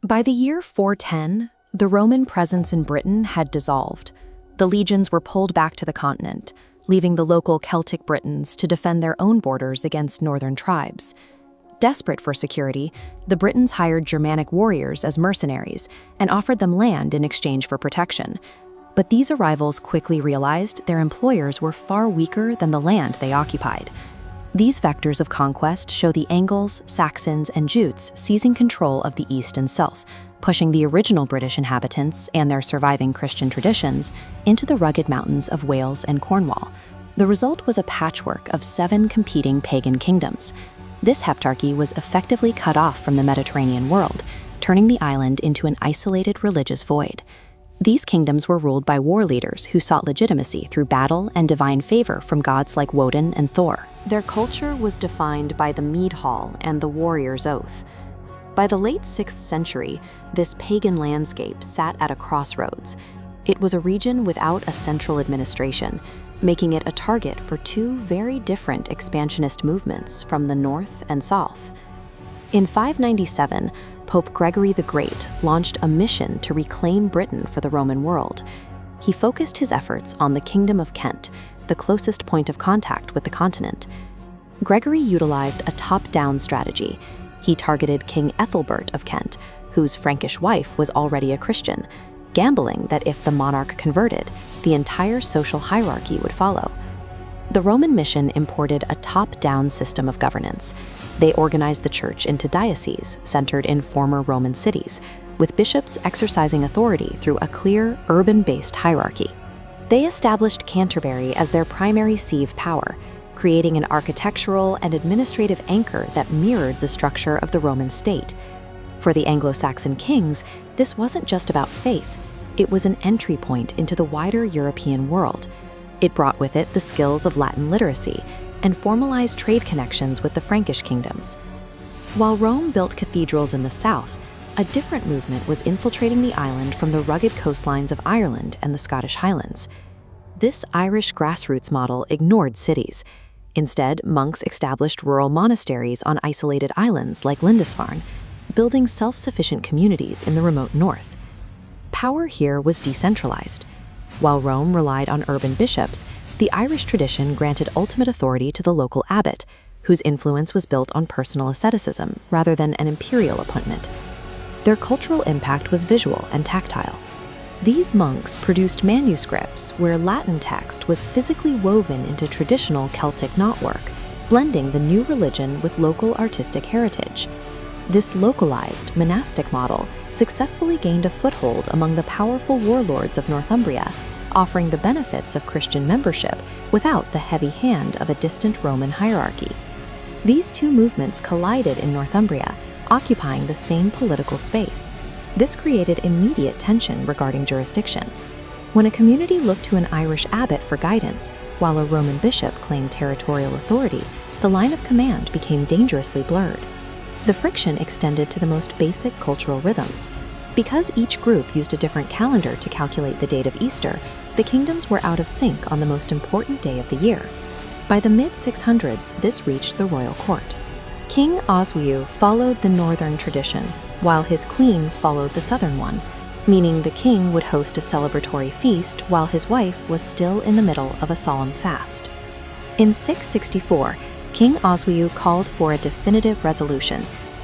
By the year 410, the Roman presence in Britain had dissolved. The legions were pulled back to the continent, leaving the local Celtic Britons to defend their own borders against northern tribes. Desperate for security, the Britons hired Germanic warriors as mercenaries and offered them land in exchange for protection. But these arrivals quickly realized their employers were far weaker than the land they occupied. These vectors of conquest show the Angles, Saxons, and Jutes seizing control of the east and south, pushing the original British inhabitants and their surviving Christian traditions into the rugged mountains of Wales and Cornwall. The result was a patchwork of 7 competing pagan kingdoms. This heptarchy was effectively cut off from the Mediterranean world, turning the island into an isolated religious void. These kingdoms were ruled by war leaders who sought legitimacy through battle and divine favor from gods like Woden and Thor. Their culture was defined by the mead hall and the warrior's oath. By the late 6th century, this pagan landscape sat at a crossroads. It was a region without a central administration, making it a target for 2 very different expansionist movements from the north and south. In 597, Pope Gregory the Great launched a mission to reclaim Britain for the Roman world. He focused his efforts on the Kingdom of Kent, the closest point of contact with the continent. Gregory utilized a top-down strategy. He targeted King Ethelbert of Kent, whose Frankish wife was already a Christian, gambling that if the monarch converted, the entire social hierarchy would follow. The Roman mission imported a top-down system of governance. They organized the church into dioceses centered in former Roman cities, with bishops exercising authority through a clear, urban-based hierarchy. They established Canterbury as their primary see of power, creating an architectural and administrative anchor that mirrored the structure of the Roman state. For the Anglo-Saxon kings, this wasn't just about faith. It was an entry point into the wider European world. It brought with it the skills of Latin literacy and formalized trade connections with the Frankish kingdoms. While Rome built cathedrals in the south, a different movement was infiltrating the island from the rugged coastlines of Ireland and the Scottish Highlands. This Irish grassroots model ignored cities. Instead, monks established rural monasteries on isolated islands like Lindisfarne, building self-sufficient communities in the remote north. Power here was decentralized. While Rome relied on urban bishops, the Irish tradition granted ultimate authority to the local abbot, whose influence was built on personal asceticism rather than an imperial appointment. Their cultural impact was visual and tactile. These monks produced manuscripts where Latin text was physically woven into traditional Celtic knotwork, blending the new religion with local artistic heritage. This localized, monastic model successfully gained a foothold among the powerful warlords of Northumbria, offering the benefits of Christian membership without the heavy hand of a distant Roman hierarchy. These 2 movements collided in Northumbria, occupying the same political space. This created immediate tension regarding jurisdiction. When a community looked to an Irish abbot for guidance, while a Roman bishop claimed territorial authority, the line of command became dangerously blurred. The friction extended to the most basic cultural rhythms. Because each group used a different calendar to calculate the date of Easter, the kingdoms were out of sync on the most important day of the year. By the mid-600s, this reached the royal court. King Oswiu followed the northern tradition, while his queen followed the southern one, meaning the king would host a celebratory feast while his wife was still in the middle of a solemn fast. In 664, King Oswiu called for a definitive resolution,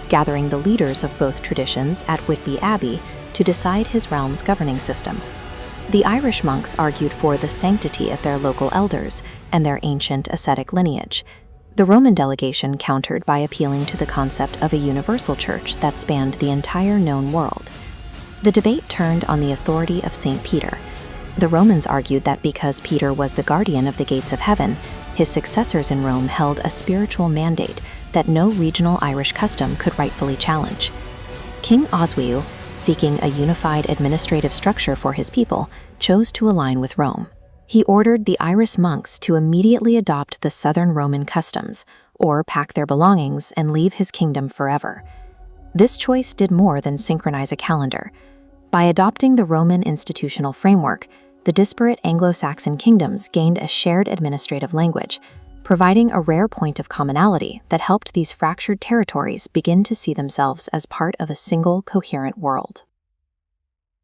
gathering the leaders of both traditions at Whitby Abbey to decide his realm's governing system. The Irish monks argued for the sanctity of their local elders and their ancient ascetic lineage. The Roman delegation countered by appealing to the concept of a universal church that spanned the entire known world. The debate turned on the authority of St. Peter. The Romans argued that because Peter was the guardian of the gates of heaven, his successors in Rome held a spiritual mandate that no regional Irish custom could rightfully challenge. King Oswiu, seeking a unified administrative structure for his people, chose to align with Rome. He ordered the Irish monks to immediately adopt the southern Roman customs, or pack their belongings and leave his kingdom forever. This choice did more than synchronize a calendar. By adopting the Roman institutional framework, the disparate Anglo-Saxon kingdoms gained a shared administrative language, providing a rare point of commonality that helped these fractured territories begin to see themselves as part of a single coherent world.